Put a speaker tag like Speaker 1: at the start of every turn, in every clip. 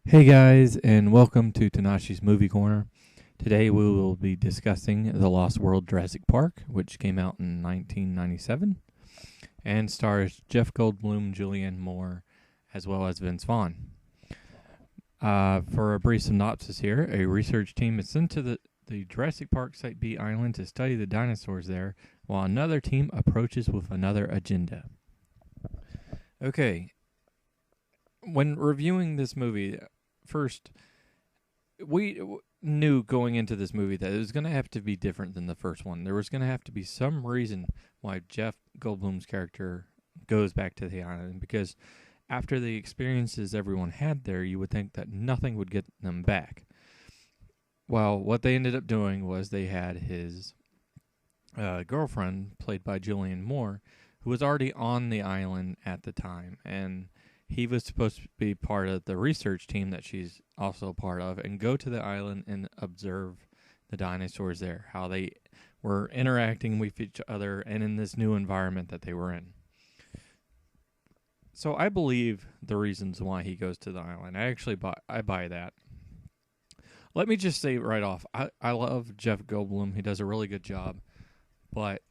Speaker 1: Hey guys, and welcome to Tnashi's Movie Corner. Today we will be discussing The Lost World Jurassic Park, which came out in 1997 and stars Jeff Goldblum, Julianne Moore, as well as Vince Vaughn. For a brief synopsis here, a research team is sent to the Jurassic Park Site B island to study the dinosaurs there, while another team approaches with another agenda. Okay, when reviewing this movie, first, we knew going into this movie that it was going to have to be different than the first one. There was going to have to be some reason why Jeff Goldblum's character goes back to the island, because after the experiences everyone had there, you would think that nothing would get them back. Well, what they ended up doing was they had his girlfriend, played by Julianne Moore, who was already on the island at the time, and he was supposed to be part of the research team that she's also part of and go to the island and observe the dinosaurs there, how they were interacting with each other and in this new environment that they were in. So I believe the reasons why he goes to the island. I buy that. Let me just say right off, I love Jeff Goldblum. He does a really good job, but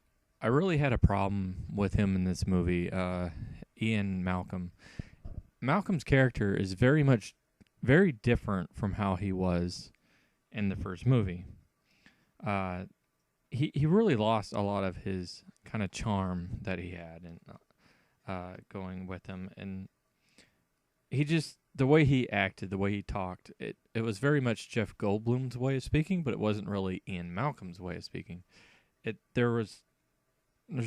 Speaker 1: I really had a problem with him in this movie. Ian Malcolm. Malcolm's character is very different from how he was in the first movie. He really lost a lot of his kind of charm that he had and going with him, and the way he acted, the way he talked, it was very much Jeff Goldblum's way of speaking, but it wasn't really Ian Malcolm's way of speaking. There's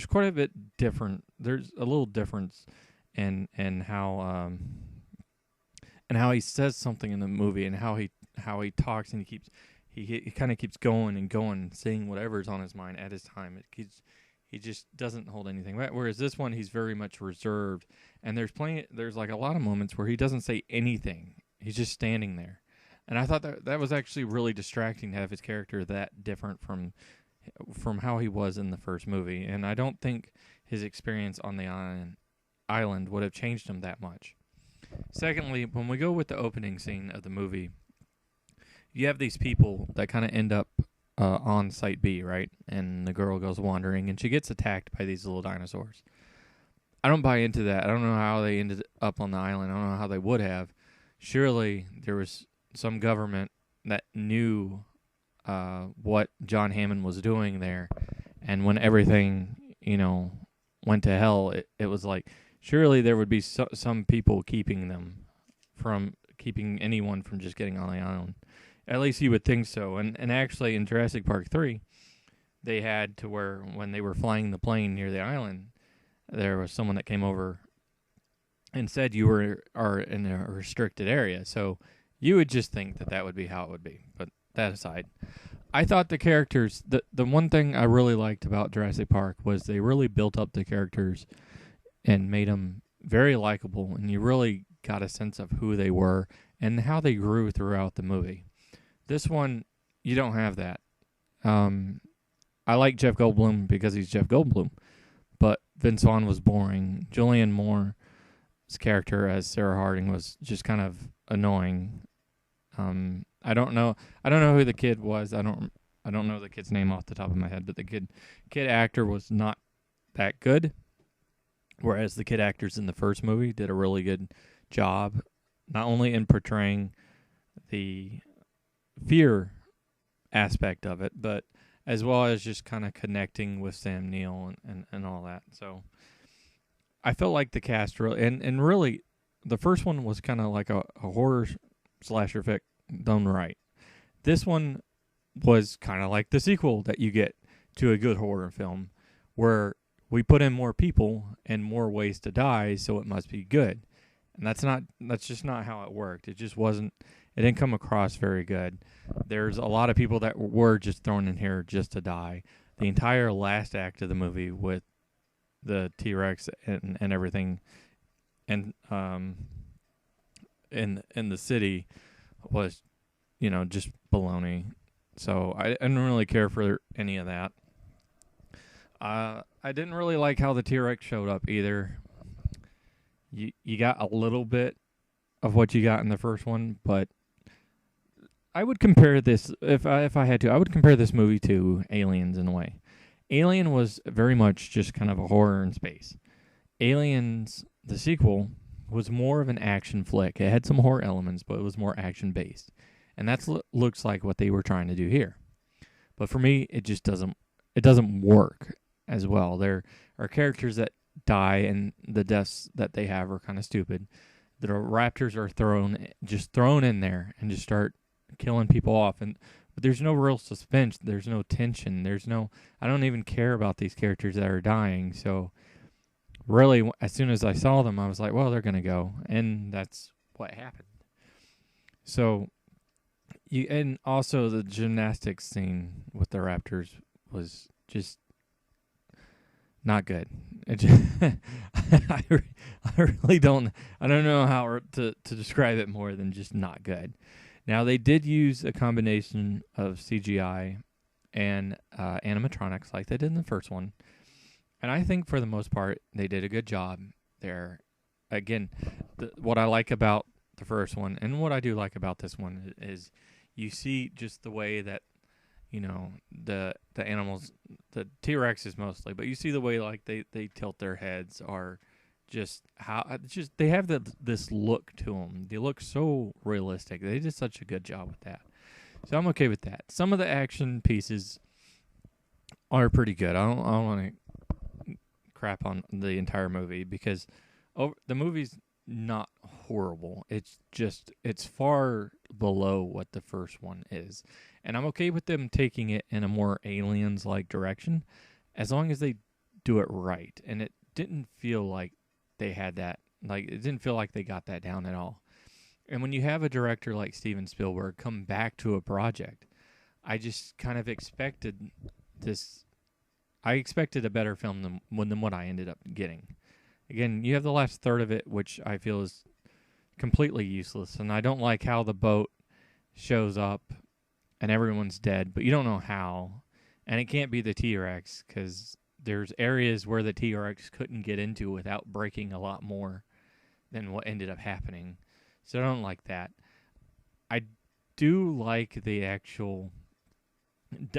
Speaker 1: quite a bit different. There's a little difference and how he says something in the movie, and how he talks, and he kind of keeps going and going and saying whatever's on his mind at his time. He just doesn't hold anything back. Whereas this one, he's very much reserved, and there's like a lot of moments where he doesn't say anything. He's just standing there, and I thought that was actually really distracting to have his character that different from how he was in the first movie, and I don't think his experience on the island would have changed him that much. Secondly, when we go with the opening scene of the movie, you have these people that kind of end up on Site B, right? And the girl goes wandering, and she gets attacked by these little dinosaurs. I don't buy into that. I don't know how they ended up on the island. I don't know how they would have. Surely there was some government that knew what John Hammond was doing there, and when everything, went to hell, it was like, surely there would be some people keeping anyone from just getting on the island. At least you would think so. And actually, in Jurassic Park 3, they had to where when they were flying the plane near the island, there was someone that came over and said you are in a restricted area. So you would just think that would be how it would be. But that aside, I thought the characters, the one thing I really liked about Jurassic Park was they really built up the characters and made them very likable, and you really got a sense of who they were and how they grew throughout the movie. This one, you don't have that. I like Jeff Goldblum because he's Jeff Goldblum, but Vince Vaughn was boring. Julianne Moore's character as Sarah Harding was just kind of annoying. I don't know who the kid was. I don't know the kid's name off the top of my head, but the kid actor was not that good. Whereas the kid actors in the first movie did a really good job, not only in portraying the fear aspect of it, but as well as just kind of connecting with Sam Neill and all that. So I felt like the cast really, and really, the first one was kind of like a horror slasher fic done right. This one was kind of like the sequel that you get to a good horror film, where we put in more people and more ways to die, so it must be good. And that's just not how it worked. It didn't come across very good. There's a lot of people that were just thrown in here just to die. The entire last act of the movie with the T-Rex and everything and in the city was, just baloney. So I didn't really care for any of that. I didn't really like how the T-Rex showed up either. You got a little bit of what you got in the first one, but I would compare this if I had to. I would compare this movie to Aliens in a way. Alien was very much just kind of a horror in space. Aliens, the sequel, was more of an action flick. It had some horror elements, but it was more action based, and that's looks like what they were trying to do here. But for me, it just doesn't work as well. There are characters that die, and the deaths that they have are kind of stupid. The raptors are thrown in there and just start killing people off, and but there's no real suspense. There's no tension. I don't even care about these characters that are dying. So really, as soon as I saw them, I was like, well, they're gonna go, and that's what happened. So and also the gymnastics scene with the raptors was just not good. It just I really don't. I don't know how to describe it more than just not good. Now they did use a combination of CGI and animatronics like they did in the first one, and I think for the most part they did a good job there. Again, what I like about the first one and what I do like about this one is you see just the way that the animals, the T-Rexes mostly, but you see the way like they tilt their heads are just they have this look to them. They look so realistic. They did such a good job with that. So I'm okay with that. Some of the action pieces are pretty good. I don't want to crap on the entire movie because the movie's not horrible. It's far below what the first one is. And I'm okay with them taking it in a more Aliens-like direction as long as they do it right. And it didn't feel like they had that. Like, it didn't feel like they got that down at all. And when you have a director like Steven Spielberg come back to a project, I just kind of expected this. I expected a better film than what I ended up getting. Again, you have the last third of it, which I feel is completely useless. And I don't like how the boat shows up and everyone's dead, but you don't know how. And it can't be the T-Rex because there's areas where the T-Rex couldn't get into without breaking a lot more than what ended up happening. So I don't like that. I do like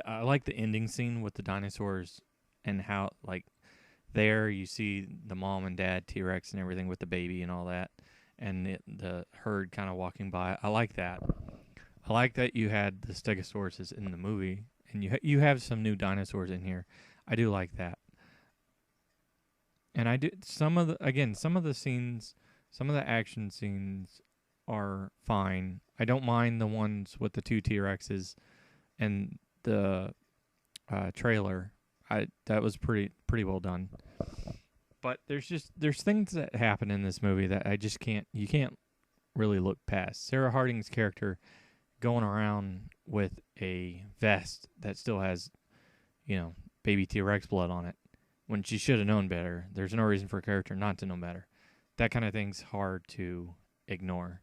Speaker 1: I like the ending scene with the dinosaurs and how, like, there you see the mom and dad T-Rex and everything with the baby and all that, and the herd kind of walking by. I like that. I like that you had the Stegosauruses in the movie, and you have some new dinosaurs in here. I do like that. And I do some of the scenes, some of the action scenes are fine. I don't mind the ones with the two T-Rexes and the trailer. That was pretty well done. But there's things that happen in this movie that you can't really look past. Sarah Harding's character going around with a vest that still has, baby T-Rex blood on it when she should have known better. There's no reason for a character not to know better. That kind of thing's hard to ignore.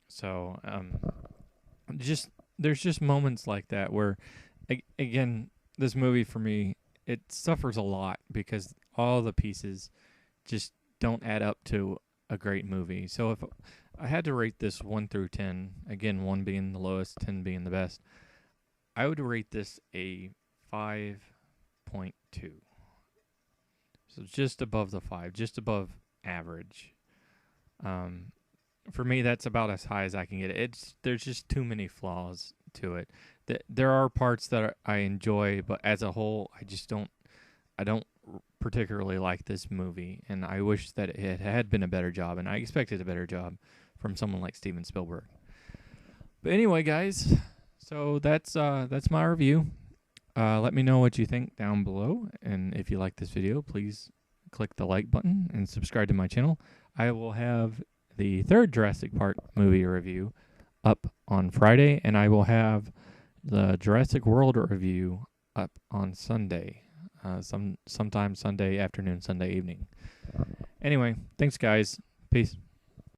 Speaker 1: So, there's just moments like that where, again, this movie for me, it suffers a lot because all the pieces just don't add up to a great movie. So if I had to rate this 1 through 10, again, 1 being the lowest, 10 being the best, I would rate this a 5.2. So just above the 5, just above average. For me, that's about as high as I can get it. There's just too many flaws to it. There are parts that I enjoy, but as a whole, I don't particularly like this movie, and I wish that it had been a better job, and I expected a better job from someone like Steven Spielberg. But anyway, guys, so that's my review. Let me know what you think down below, and if you like this video, please click the like button and subscribe to my channel. I will have the third Jurassic Park movie review up on Friday, and I will have the Jurassic World review up on Sunday, sometime Sunday afternoon, Sunday evening. Anyway, thanks guys. Peace.